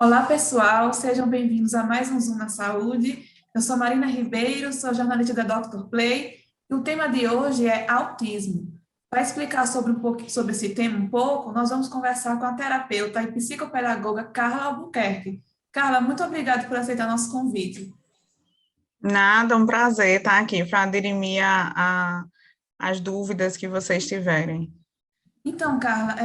Olá, pessoal, sejam bem-vindos a mais um Zoom na Saúde. Eu sou Marina Ribeiro, sou jornalista da Dr. Play, e o tema de hoje é autismo. Para explicar sobre esse tema um pouco, nós vamos conversar com a terapeuta e psicopedagoga Carla Albuquerque. Carla, muito obrigada por aceitar nosso convite. Nada, um prazer estar aqui para dirimir as dúvidas que vocês tiverem. Então, Carla,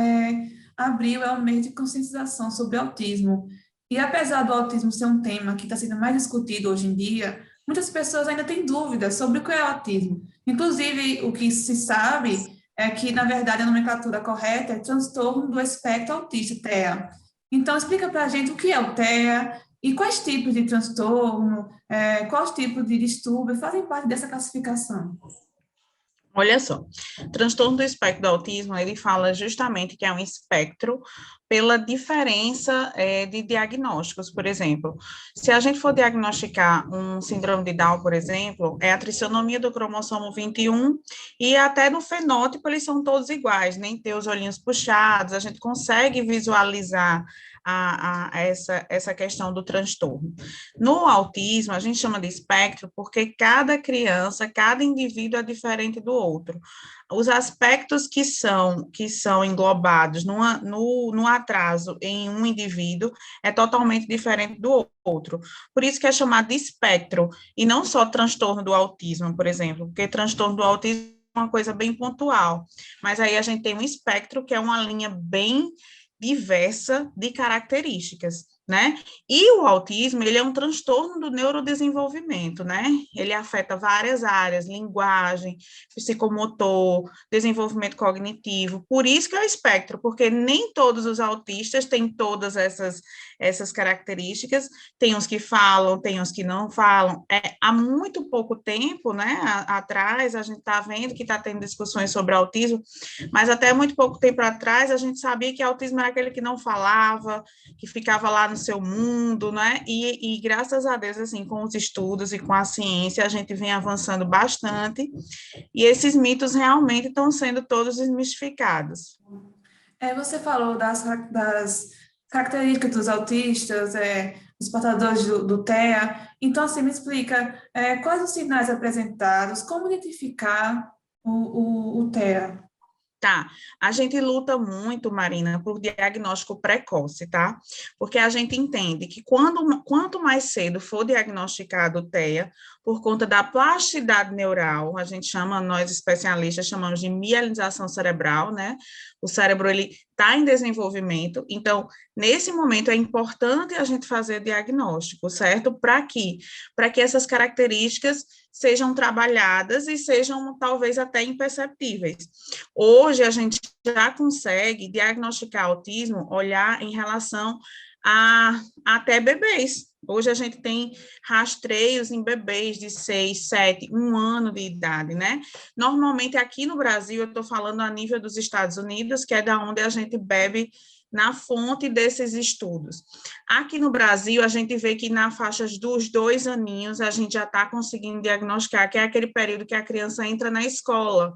abril é o mês de conscientização sobre autismo. E apesar do autismo ser um tema que está sendo mais discutido hoje em dia, muitas pessoas ainda têm dúvidas sobre o que é autismo. Inclusive, o que se sabe é que, na verdade, a nomenclatura correta é transtorno do espectro autista, TEA. Então, explica para a gente o que é o TEA e quais tipos de transtorno, quais tipos de distúrbio fazem parte dessa classificação. Olha só, transtorno do espectro do autismo, ele fala justamente que é um espectro pela diferença de diagnósticos, por exemplo. Se a gente for diagnosticar um síndrome de Down, por exemplo, é a trissonomia do cromossomo 21 e até no fenótipo eles são todos iguais, nem ter os olhinhos puxados, a gente consegue visualizar essa questão do transtorno. No autismo, a gente chama de espectro porque cada criança, cada indivíduo é diferente do outro. Os aspectos que são englobados no atraso em um indivíduo é totalmente diferente do outro. Por isso que é chamado de espectro, e não só transtorno do autismo, por exemplo, porque transtorno do autismo é uma coisa bem pontual, mas aí a gente tem um espectro que é uma linha bem diversa de características, né? E o autismo, ele é um transtorno do neurodesenvolvimento, né? Ele afeta várias áreas, linguagem, psicomotor, desenvolvimento cognitivo. Por isso que é o espectro, porque nem todos os autistas têm todas essas características. Tem uns que falam, tem uns que não falam. Há muito pouco tempo, né, atrás, a gente está vendo que está tendo discussões sobre autismo, mas até muito pouco tempo atrás, a gente sabia que autismo era aquele que não falava, que ficava lá no seu mundo, né? E graças a Deus, assim, com os estudos e com a ciência, a gente vem avançando bastante, e esses mitos realmente estão sendo todos desmistificados. Você falou das características dos autistas, dos portadores do TEA. Então, assim, me explica, quais os sinais apresentados, como identificar o TEA? Tá, a gente luta muito, Marina, por diagnóstico precoce, tá? Porque a gente entende que quanto mais cedo for diagnosticado o TEA, por conta da plasticidade neural, a gente chama, nós especialistas chamamos de mielinização cerebral, né? O cérebro, ele está em desenvolvimento, então, nesse momento é importante a gente fazer diagnóstico, certo? Para que essas características sejam trabalhadas e sejam talvez até imperceptíveis. Hoje a gente já consegue diagnosticar autismo, olhar em relação a até bebês. Hoje a gente tem rastreios em bebês de 6, 7, 1 ano de idade, né? Normalmente aqui no Brasil, eu estou falando a nível dos Estados Unidos, que é da onde a gente bebe na fonte desses estudos. Aqui no Brasil, a gente vê que na faixa dos 2 aninhos, a gente já está conseguindo diagnosticar, que é aquele período que a criança entra na escola.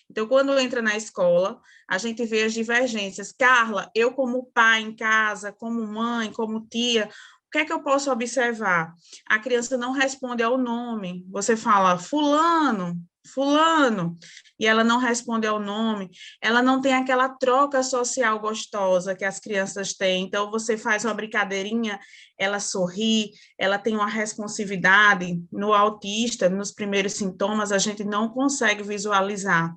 Então, quando entra na escola, a gente vê as divergências. Carla, eu como pai em casa, como mãe, como tia, o que é que eu posso observar? A criança não responde ao nome. Você fala, fulano, fulano, e ela não responde ao nome. Ela não tem aquela troca social gostosa que as crianças têm. Então, você faz uma brincadeirinha, ela sorri, ela tem uma responsividade. No autista, nos primeiros sintomas, a gente não consegue visualizar.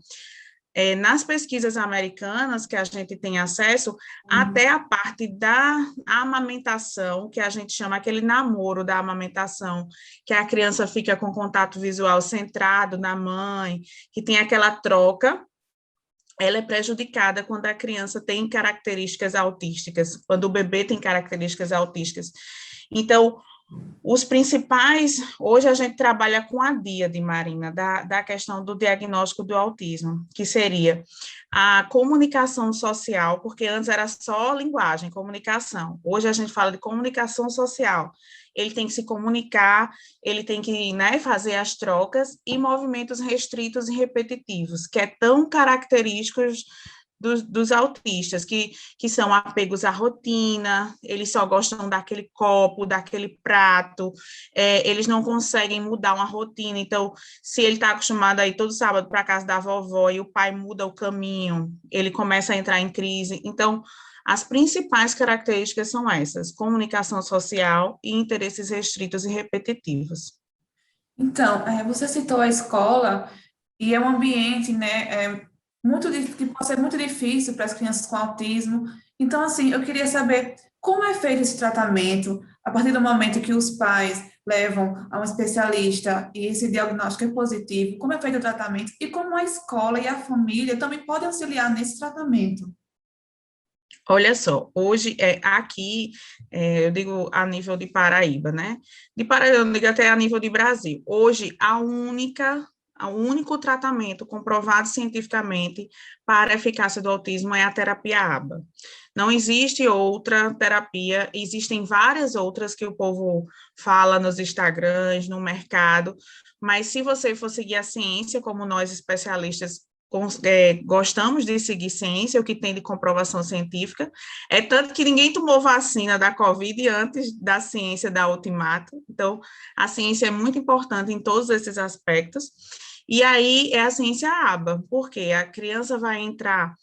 Nas pesquisas americanas que a gente tem acesso, até a parte da amamentação, que a gente chama aquele namoro da amamentação, que a criança fica com contato visual centrado na mãe, que tem aquela troca, ela é prejudicada quando a criança tem características autísticas, quando o bebê tem características autísticas. Então, os principais, hoje a gente trabalha com a díade, Marina, da questão do diagnóstico do autismo, que seria a comunicação social, porque antes era só linguagem, comunicação. Hoje a gente fala de comunicação social. Ele tem que se comunicar, ele tem que, né, fazer as trocas e movimentos restritos e repetitivos, que é tão característicos dos autistas, que são apegos à rotina, eles só gostam daquele copo, daquele prato, eles não conseguem mudar uma rotina. Então, se ele está acostumado a ir todo sábado para a casa da vovó e o pai muda o caminho, ele começa a entrar em crise. Então, as principais características são essas: comunicação social e interesses restritos e repetitivos. Então, você citou a escola e é um ambiente, né, que pode ser muito difícil para as crianças com autismo. Então, assim, eu queria saber como é feito esse tratamento a partir do momento que os pais levam a um especialista e esse diagnóstico é positivo, como é feito o tratamento e como a escola e a família também podem auxiliar nesse tratamento. Olha só, hoje aqui, eu digo a nível de Paraíba, né? De Paraíba, eu digo até a nível de Brasil. Hoje, o único tratamento comprovado cientificamente para a eficácia do autismo é a terapia ABA. Não existe outra terapia, existem várias outras que o povo fala nos Instagrams, no mercado, mas se você for seguir a ciência, como nós especialistas gostamos de seguir ciência, o que tem de comprovação científica, é tanto que ninguém tomou vacina da Covid antes da ciência da Ultimato, então a ciência é muito importante em todos esses aspectos, e aí é a ciência ABA, porque a criança vai entrar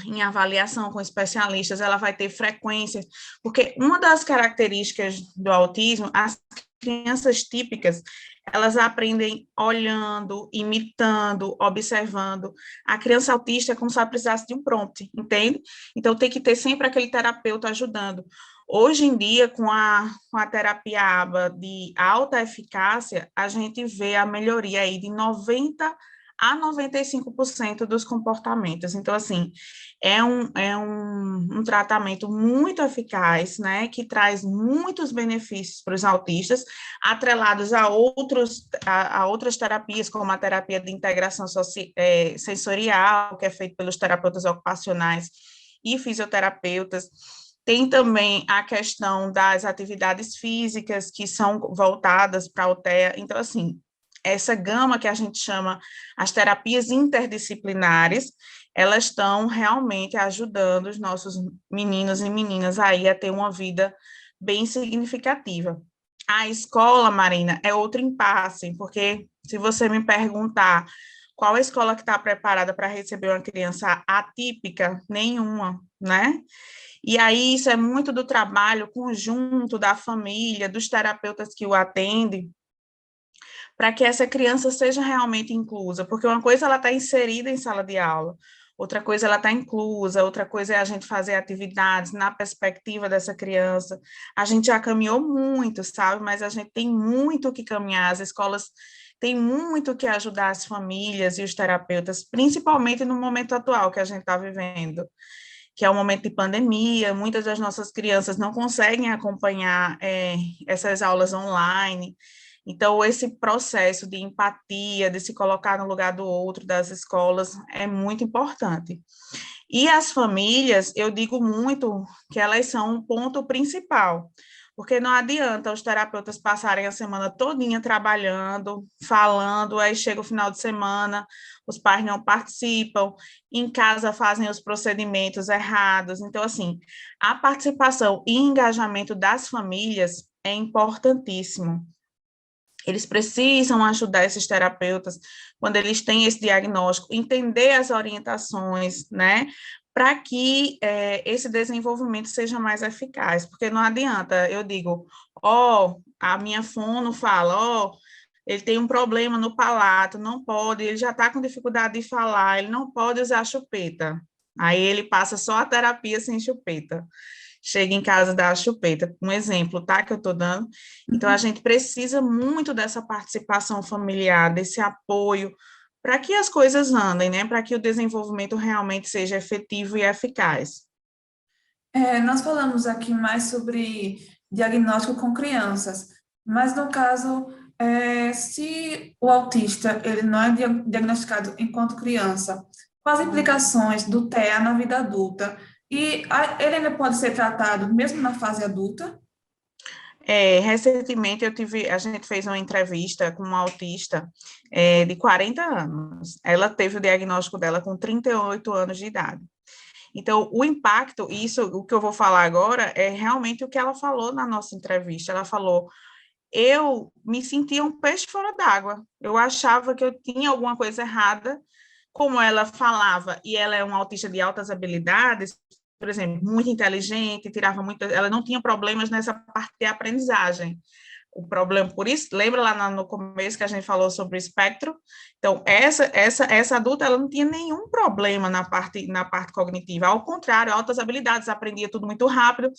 em avaliação com especialistas, ela vai ter frequência, porque uma das características do autismo, as crianças típicas, elas aprendem olhando, imitando, observando. A criança autista é como se ela precisasse de um prompt, entende? Então, tem que ter sempre aquele terapeuta ajudando. Hoje em dia, com a terapia ABA de alta eficácia, a gente vê a melhoria aí de 90 a 95% dos comportamentos. Então, assim, é um tratamento muito eficaz, né, que traz muitos benefícios para os autistas, atrelados a outras terapias, como a terapia de integração sensorial, que é feita pelos terapeutas ocupacionais e fisioterapeutas. Tem também a questão das atividades físicas, que são voltadas para a UTEA. Então, assim, essa gama que a gente chama as terapias interdisciplinares, elas estão realmente ajudando os nossos meninos e meninas aí a ter uma vida bem significativa. A escola, Marina, é outro impasse, porque se você me perguntar qual a escola que está preparada para receber uma criança atípica, nenhuma, né? E aí isso é muito do trabalho conjunto da família, dos terapeutas que o atendem, para que essa criança seja realmente inclusa, porque uma coisa ela está inserida em sala de aula, outra coisa ela está inclusa, outra coisa é a gente fazer atividades na perspectiva dessa criança. A gente já caminhou muito, sabe? Mas a gente tem muito que caminhar, as escolas têm muito que ajudar as famílias e os terapeutas, principalmente no momento atual que a gente está vivendo, que é um momento de pandemia, muitas das nossas crianças não conseguem acompanhar essas aulas online. Então, esse processo de empatia, de se colocar no lugar do outro das escolas, é muito importante. E as famílias, eu digo muito que elas são um ponto principal, porque não adianta os terapeutas passarem a semana todinha trabalhando, falando, aí chega o final de semana, os pais não participam, em casa fazem os procedimentos errados. Então, assim, a participação e engajamento das famílias é importantíssimo. Eles precisam ajudar esses terapeutas quando eles têm esse diagnóstico, entender as orientações, né? Para que esse desenvolvimento seja mais eficaz, porque não adianta, eu digo, a minha fono fala, ele tem um problema no palato, não pode, ele já está com dificuldade de falar, ele não pode usar chupeta. Aí ele passa só a terapia sem chupeta. Chega em casa dá a chupeta, um exemplo, tá, que eu estou dando. Então, a gente precisa muito dessa participação familiar, desse apoio, para que as coisas andem, né, para que o desenvolvimento realmente seja efetivo e eficaz. Nós falamos aqui mais sobre diagnóstico com crianças, mas no caso, se o autista ele não é diagnosticado enquanto criança, quais as implicações do TEA na vida adulta? E ele ainda pode ser tratado mesmo na fase adulta? Recentemente a gente fez uma entrevista com uma autista de 40 anos. Ela teve o diagnóstico dela com 38 anos de idade. Então, o impacto, isso, o que eu vou falar agora, é realmente o que ela falou na nossa entrevista. Ela falou: eu me sentia um peixe fora d'água. Eu achava que eu tinha alguma coisa errada, como ela falava, e ela é uma autista de altas habilidades, por exemplo, muito inteligente, tirava muito, ela não tinha problemas nessa parte de aprendizagem. O problema, por isso, lembra lá no começo que a gente falou sobre o espectro? Então, essa adulta, ela não tinha nenhum problema na parte cognitiva, ao contrário, altas habilidades, aprendia tudo muito rápido,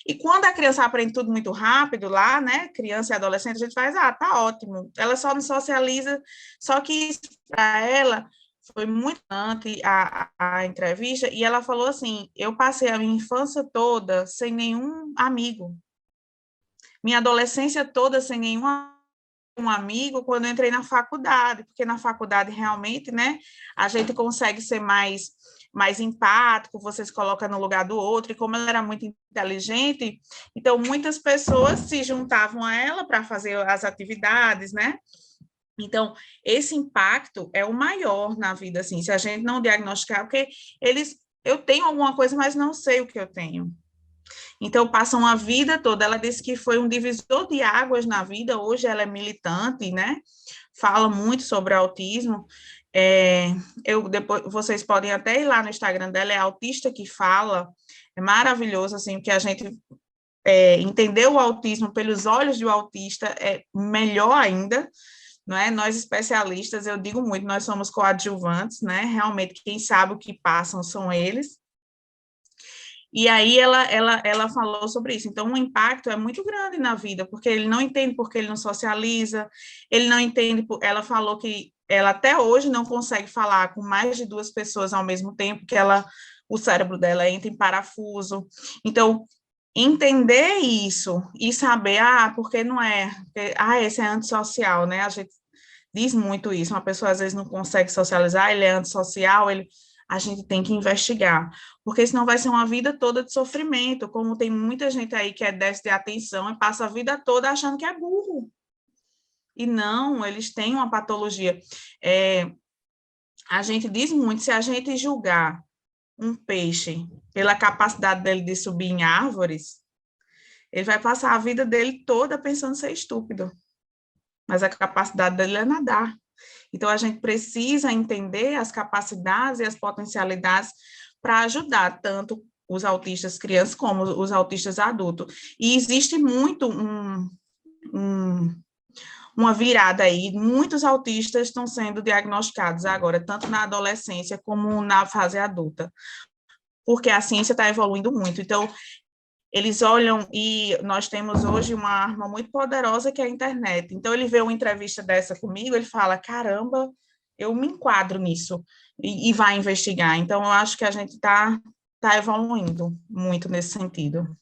e quando a criança aprende tudo muito rápido, lá, né, criança e adolescente, a gente faz, tá ótimo, ela só não socializa, só que isso, para ela, foi muito importante a entrevista, e ela falou assim: eu passei a minha infância toda sem nenhum amigo, minha adolescência toda sem nenhum amigo quando eu entrei na faculdade, porque na faculdade realmente, né, a gente consegue ser mais empático, você se coloca no lugar do outro, e como ela era muito inteligente, então muitas pessoas se juntavam a ela para fazer as atividades, né? Então, esse impacto é o maior na vida, assim, se a gente não diagnosticar, porque eu tenho alguma coisa, mas não sei o que eu tenho. Então, passam a vida toda. Ela disse que foi um divisor de águas na vida. Hoje ela é militante, né? Fala muito sobre autismo. Depois, vocês podem até ir lá no Instagram dela, é Autista que Fala. É maravilhoso, assim, que a gente entender o autismo pelos olhos do autista é melhor ainda. Não é? Nós especialistas, eu digo muito, nós somos coadjuvantes, né? Realmente, quem sabe o que passam são eles. E aí ela falou sobre isso. Então, o impacto é muito grande na vida, porque ele não entende porque ele não socializa, ele não entende. Ela falou que ela até hoje não consegue falar com mais de duas pessoas ao mesmo tempo, que o cérebro dela entra em parafuso. Então, entender isso e saber, porque não é, porque, esse é antissocial, né? A gente diz muito isso. Uma pessoa às vezes não consegue socializar, ele é antissocial, a gente tem que investigar, porque senão vai ser uma vida toda de sofrimento, como tem muita gente aí que é déficit de atenção e passa a vida toda achando que é burro. E não, eles têm uma patologia. A gente diz muito, se a gente julgar um peixe pela capacidade dele de subir em árvores, ele vai passar a vida dele toda pensando ser estúpido, mas a capacidade dele é nadar. Então, a gente precisa entender as capacidades e as potencialidades para ajudar tanto os autistas crianças como os autistas adultos. E existe muito uma virada aí, muitos autistas estão sendo diagnosticados agora, tanto na adolescência como na fase adulta, porque a ciência está evoluindo muito. Então, eles olham, e nós temos hoje uma arma muito poderosa que é a internet. Então, ele vê uma entrevista dessa comigo, ele fala, caramba, eu me enquadro nisso, e vai investigar. Então, eu acho que a gente está evoluindo muito nesse sentido.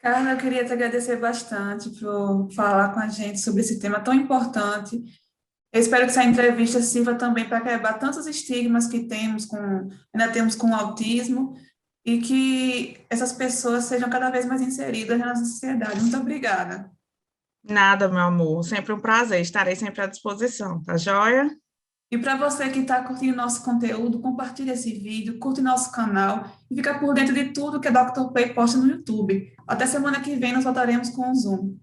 Carla, eu queria te agradecer bastante por falar com a gente sobre esse tema tão importante. Eu espero que essa entrevista sirva também para quebrar tantos estigmas que ainda temos com o autismo, e que essas pessoas sejam cada vez mais inseridas na nossa sociedade. Muito obrigada. Nada, meu amor, sempre um prazer, estarei sempre à disposição, tá joia? E para você que está curtindo nosso conteúdo, compartilhe esse vídeo, curte nosso canal e fica por dentro de tudo que a Dr. Play posta no YouTube. Até semana que vem nós voltaremos com o Zoom.